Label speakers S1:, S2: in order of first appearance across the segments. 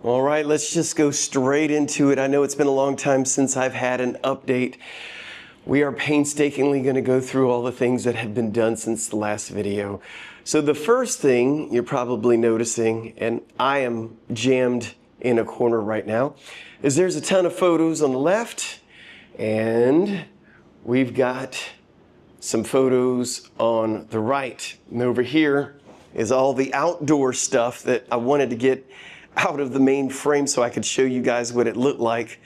S1: All right, let's just go straight into it. I know it's been a long time since I've had an update. We are painstakingly going to go through all the things that have been done since the last video. So the first thing you're probably noticing, and I am jammed in a corner right now, is there's a ton of photos on the left, and we've got some photos on the right. And over here is all the outdoor stuff that I wanted to get out of the main frame so I could show you guys what it looked like.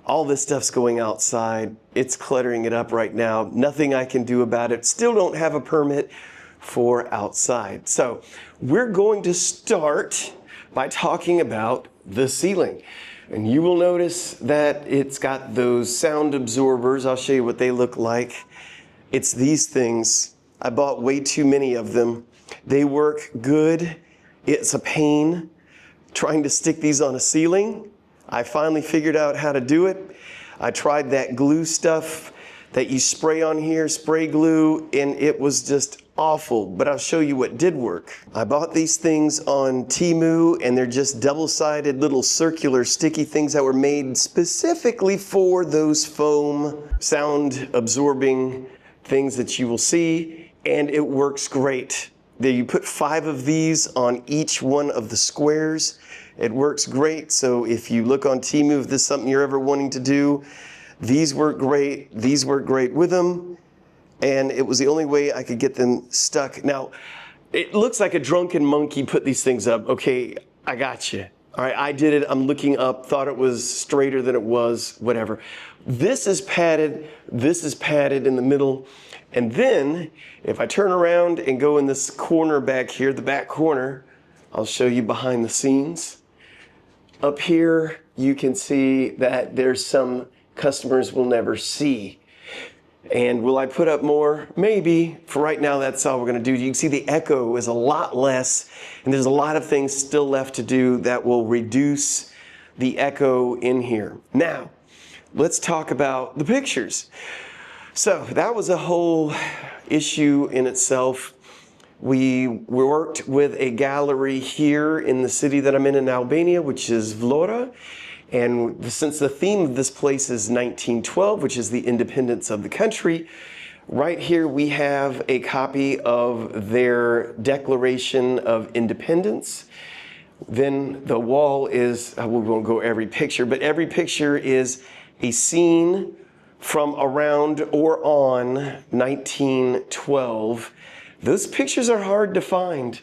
S1: All this stuff's going outside. It's cluttering it up right now. Nothing I can do about it. Still don't have a permit for outside. So we're going to start by talking about the ceiling. And you will notice that it's got those sound absorbers. I'll show you what they look like. It's these things. I bought way too many of them. They work good. It's a pain trying to stick these on a ceiling. I finally figured out how to do it. I tried that glue stuff that you spray on here, spray glue, and it was just awful, but I'll show you what did work. I bought these things on Temu, and they're just double-sided little circular sticky things that were made specifically for those foam sound absorbing things that you will see, and it works great. You put 5 of these on each one of the squares. It works great. So if you look on Temu, if this is something you're ever wanting to do, these work great. These work great with them. And it was the only way I could get them stuck. Now, it looks like a drunken monkey put these things up. Okay, I got you. All right, I did it. I'm looking up, thought it was straighter than it was, whatever. This is padded in the middle. And then if I turn around and go in this corner back here, the back corner, I'll show you behind the scenes. Up here, you can see that there's some customers will never see. And will I put up more? Maybe. For right now, that's all we're going to do. You can see the echo is a lot less, and there's a lot of things still left to do that will reduce the echo in here. Now, let's talk about the pictures. So that was a whole issue in itself. We worked with a gallery here in the city that I'm in Albania, which is Vlora. And since the theme of this place is 1912, which is the independence of the country, right here we have a copy of their Declaration of Independence. Then the wall is, we won't go every picture, but every picture is a scene from around or on 1912. Those pictures are hard to find,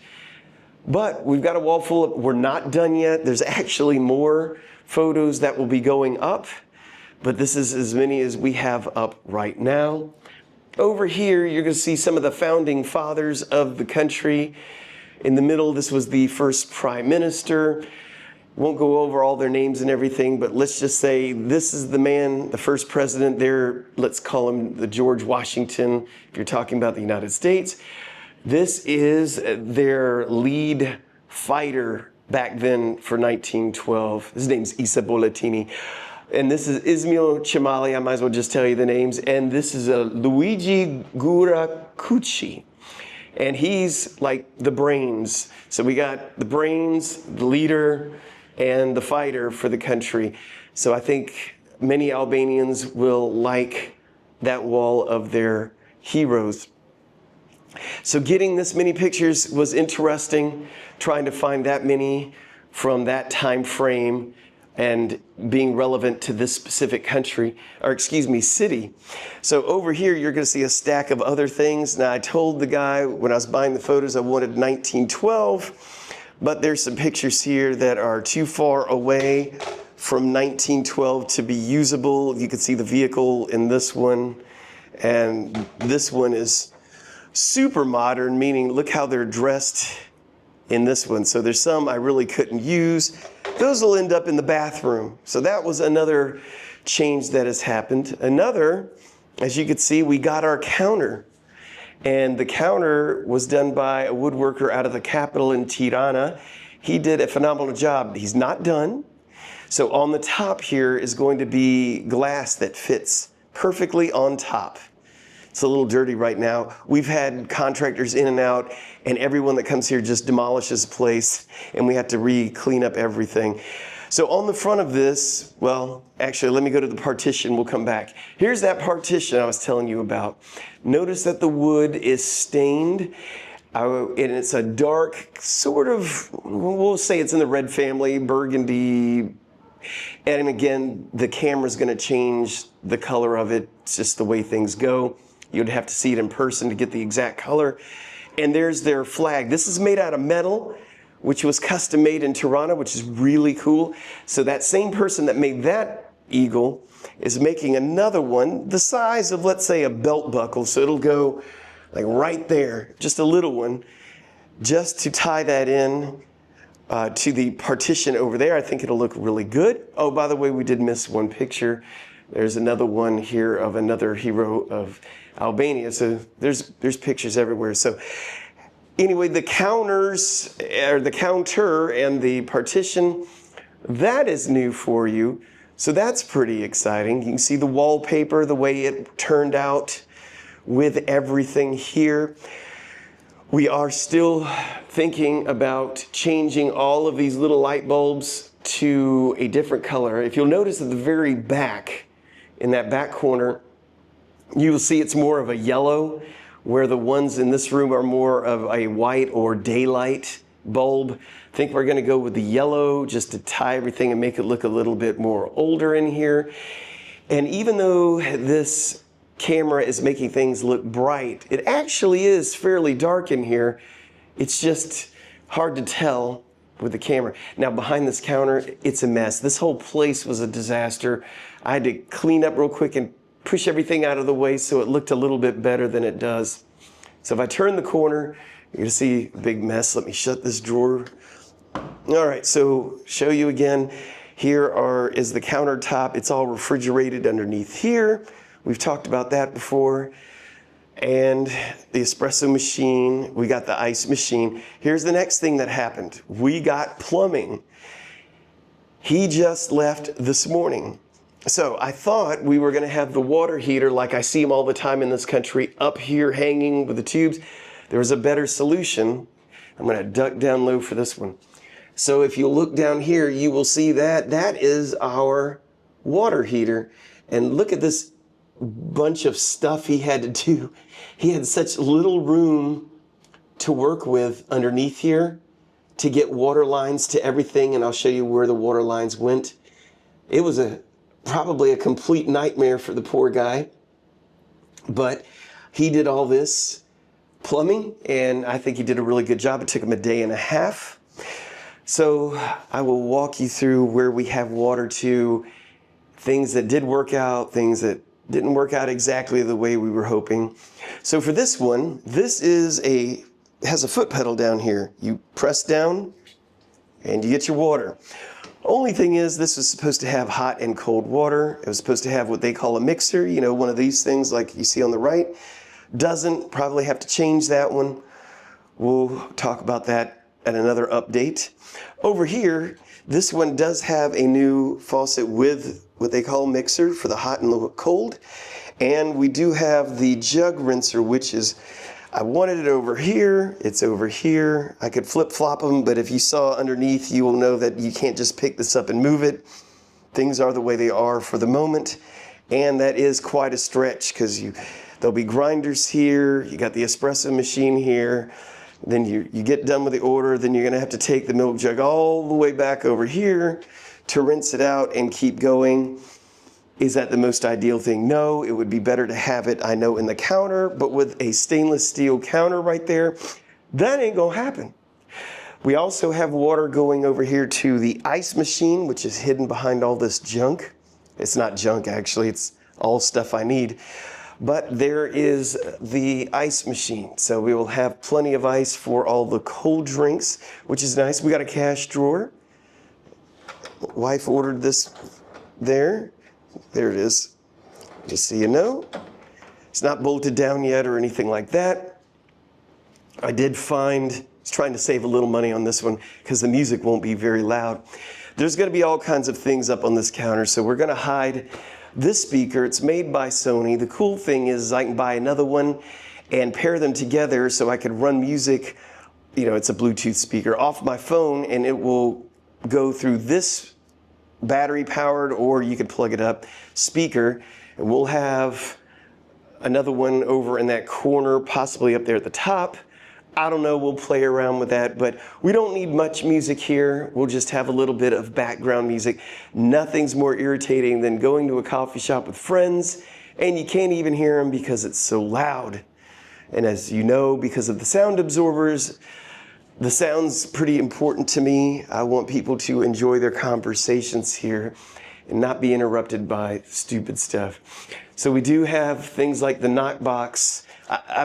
S1: but we've got a wall full of, we're not done yet. There's actually more photos that will be going up, but this is as many as we have up right now. Over here, you're gonna see some of the founding fathers of the country. In the middle, this was the first prime minister. Won't go over all their names and everything, but let's just say this is the man, the first president there. Let's call him the George Washington, if you're talking about the United States. This is their lead fighter back then for 1912. His name's Isa Bolletini. And this is Ismail Cemali, I might as well just tell you the names. And this is Luigi Guracucci. And he's like the brains. So we got the brains, the leader, and the fighter for the country. So I think many Albanians will like that wall of their heroes. So getting this many pictures was interesting, trying to find that many from that time frame and being relevant to this specific country, or excuse me, city. So over here, you're gonna see a stack of other things. Now I told the guy when I was buying the photos, I wanted 1912. But there's some pictures here that are too far away from 1912 to be usable. You can see the vehicle in this one, and this one is super modern, meaning look how they're dressed in this one. So there's some I really couldn't use. Those will end up in the bathroom. So that was another change that has happened. Another, as you can see, we got our counter. And the counter was done by a woodworker out of the capital in Tirana. He did a phenomenal job. He's not done. So on the top here is going to be glass that fits perfectly on top. It's a little dirty right now. We've had contractors in and out, and everyone that comes here just demolishes the place, and we have to clean up everything. So on the front of this, well, actually, let me go to the partition. We'll come back. Here's that partition I was telling you about. Notice that the wood is stained, and it's a dark, sort of, we'll say it's in the red family, burgundy. And again, the camera's going to change the color of it. It's just the way things go. You'd have to see it in person to get the exact color. And there's their flag. This is made out of metal, which was custom made in Toronto, which is really cool. So that same person that made that eagle is making another one the size of, let's say, a belt buckle. So it'll go like right there, just a little one, just to tie that in to the partition over there. I think it'll look really good. Oh, by the way, we did miss one picture. There's another one here of another hero of Albania. So there's pictures everywhere. So anyway, the counters, or the counter and the partition, that is new for you. So that's pretty exciting. You can see the wallpaper, the way it turned out with everything here. We are still thinking about changing all of these little light bulbs to a different color. If you'll notice at the very back, in that back corner, you will see it's more of a yellow, where the ones in this room are more of a white or daylight bulb. I think we're gonna go with the yellow just to tie everything and make it look a little bit more older in here. And even though this camera is making things look bright, it actually is fairly dark in here. It's just hard to tell with the camera. Now behind this counter, it's a mess. This whole place was a disaster. I had to clean up real quick and push everything out of the way so it looked a little bit better than it does. So if I turn the corner, you're gonna see a big mess. Let me shut this drawer. All right, so show you again. Here is the countertop. It's all refrigerated underneath here. We've talked about that before. And the espresso machine, we got the ice machine. Here's the next thing that happened. We got plumbing. He just left this morning. So I thought we were gonna have the water heater, like I see them all the time in this country, up here hanging with the tubes. There was a better solution. I'm gonna duck down low for this one. So if you look down here, you will see that that is our water heater. And look at this bunch of stuff he had to do. He had such little room to work with underneath here to get water lines to everything, and I'll show you where the water lines went. It was probably a complete nightmare for the poor guy, but he did all this plumbing, and I think he did a really good job. It took him a day and a half. So I will walk you through where we have water to, things that did work out, things that didn't work out exactly the way we were hoping. So for this one, this has a foot pedal down here. You press down and you get your water. Only thing is, this was supposed to have hot and cold water. It was supposed to have what they call a mixer, you know, one of these things like you see on the right. Doesn't, probably have to change that one. We'll talk about that at another update. Over here, this one does have a new faucet with what they call a mixer for the hot and the cold. And we do have the jug rinser, which is, I wanted it over here, it's over here. I could flip-flop them, but if you saw underneath, you will know that you can't just pick this up and move it. Things are the way they are for the moment. And that is quite a stretch, because there'll be grinders here, you got the espresso machine here, then you get done with the order, then you're gonna have to take the milk jug all the way back over here to rinse it out and keep going. Is that the most ideal thing? No, it would be better to have it, I know, in the counter, but with a stainless steel counter right there, that ain't gonna happen. We also have water going over here to the ice machine, which is hidden behind all this junk. It's not junk, actually, it's all stuff I need. But there is the ice machine. So we will have plenty of ice for all the cold drinks, which is nice. We got a cash drawer. Wife ordered this there. There it is. Just so you know. It's not bolted down yet or anything like that. I did find, I was trying to save a little money on this one because the music won't be very loud. There's gonna be all kinds of things up on this counter, so we're gonna hide this speaker. It's made by Sony. The cool thing is I can buy another one and pair them together so I could run music, you know, it's a Bluetooth speaker, off my phone, and it will go through this battery powered, or you could plug it up, speaker. And we'll have another one over in that corner, possibly up there at the top. I don't know, we'll play around with that, but we don't need much music here. We'll just have a little bit of background music. Nothing's more irritating than going to a coffee shop with friends and you can't even hear them because it's so loud. And as you know, because of the sound absorbers, the sound's pretty important to me. I want people to enjoy their conversations here and not be interrupted by stupid stuff. So we do have things like the knock box.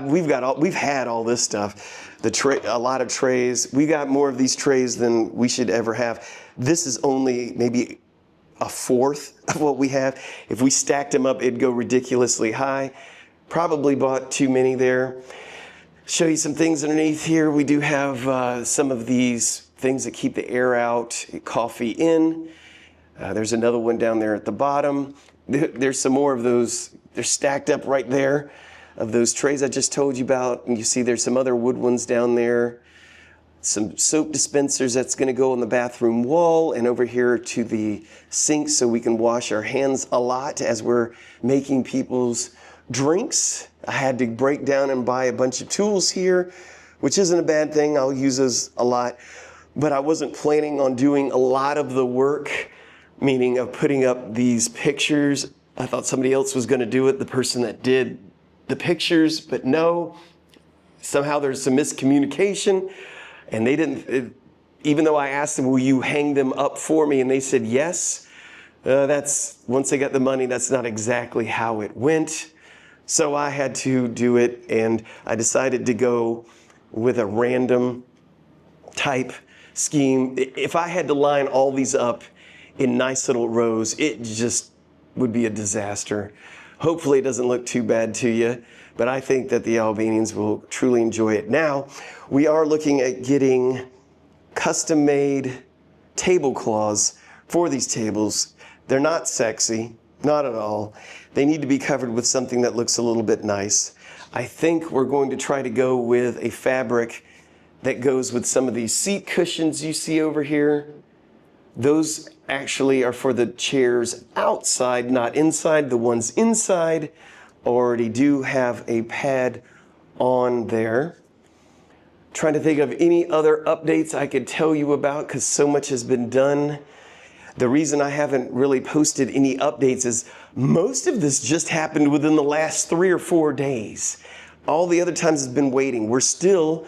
S1: We've had all this stuff. A lot of trays. We got more of these trays than we should ever have. This is only maybe a fourth of what we have. If we stacked them up, it'd go ridiculously high. Probably bought too many there. Show you some things underneath here. We do have some of these things that keep the air out, coffee in. There's another one down there at the bottom. There's some more of those. They're stacked up right there of those trays I just told you about. And you see there's some other wood ones down there. Some soap dispensers that's going to go on the bathroom wall and over here to the sink so we can wash our hands a lot as we're making people's drinks. I had to break down and buy a bunch of tools here, which isn't a bad thing. I'll use those a lot. But I wasn't planning on doing a lot of the work, meaning of putting up these pictures. I thought somebody else was going to do it, the person that did the pictures, but no. Somehow there's some miscommunication, and they didn't, even though I asked them, will you hang them up for me? And they said yes. Once they got the money, that's not exactly how it went. So I had to do it, and I decided to go with a random type scheme. If I had to line all these up in nice little rows, it just would be a disaster. Hopefully it doesn't look too bad to you, but I think that the Albanians will truly enjoy it. Now, we are looking at getting custom-made tablecloths for these tables. They're not sexy, not at all. They need to be covered with something that looks a little bit nice. I think we're going to try to go with a fabric that goes with some of these seat cushions you see over here. Those actually are for the chairs outside, not inside. The ones inside already do have a pad on there. Trying to think of any other updates I could tell you about because so much has been done. The reason I haven't really posted any updates is most of this just happened within the last 3 or 4 days. All the other times has been waiting. We're still,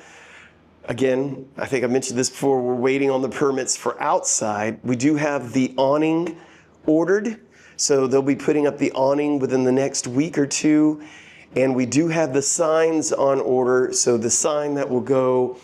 S1: again, I think I mentioned this before, we're waiting on the permits for outside. We do have the awning ordered, so they'll be putting up the awning within the next week or two. And we do have the signs on order, so the sign that will go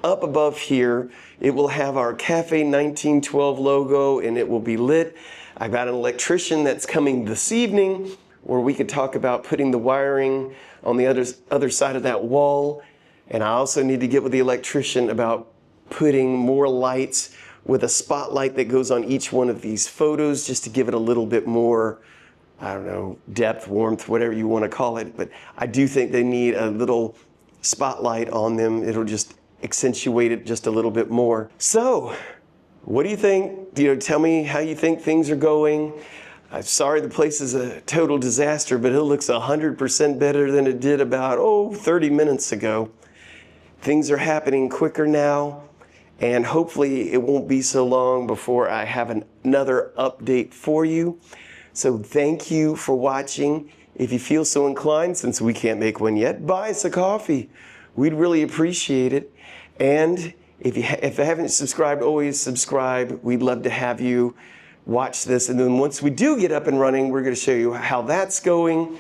S1: up above here, it will have our Cafe 1912 logo and it will be lit. I've got an electrician that's coming this evening where we could talk about putting the wiring on the other side of that wall. And I also need to get with the electrician about putting more lights with a spotlight that goes on each one of these photos just to give it a little bit more, I don't know, depth, warmth, whatever you want to call it. But I do think they need a little spotlight on them. It'll just accentuate it just a little bit more. So, what do you think? Tell me how you think things are going. I'm sorry the place is a total disaster, but it looks 100% better than it did about, 30 minutes ago. Things are happening quicker now, and hopefully it won't be so long before I have another update for you. So thank you for watching. If you feel so inclined, since we can't make one yet, buy us a coffee. We'd really appreciate it. And if you haven't subscribed, always subscribe. We'd love to have you watch this. And then once we do get up and running, we're going to show you how that's going.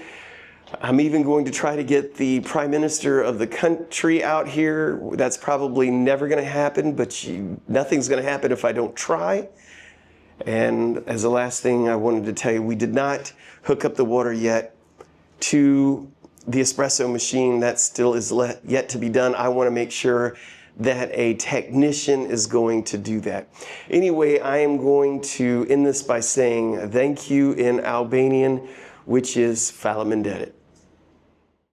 S1: I'm even going to try to get the Prime Minister of the country out here. That's probably never going to happen, but nothing's going to happen if I don't try. And as the last thing I wanted to tell you, we did not hook up the water yet to the espresso machine. That still is yet to be done. I want to make sure that a technician is going to do that. Anyway, I am going to end this by saying thank you in Albanian, which is Faleminderit.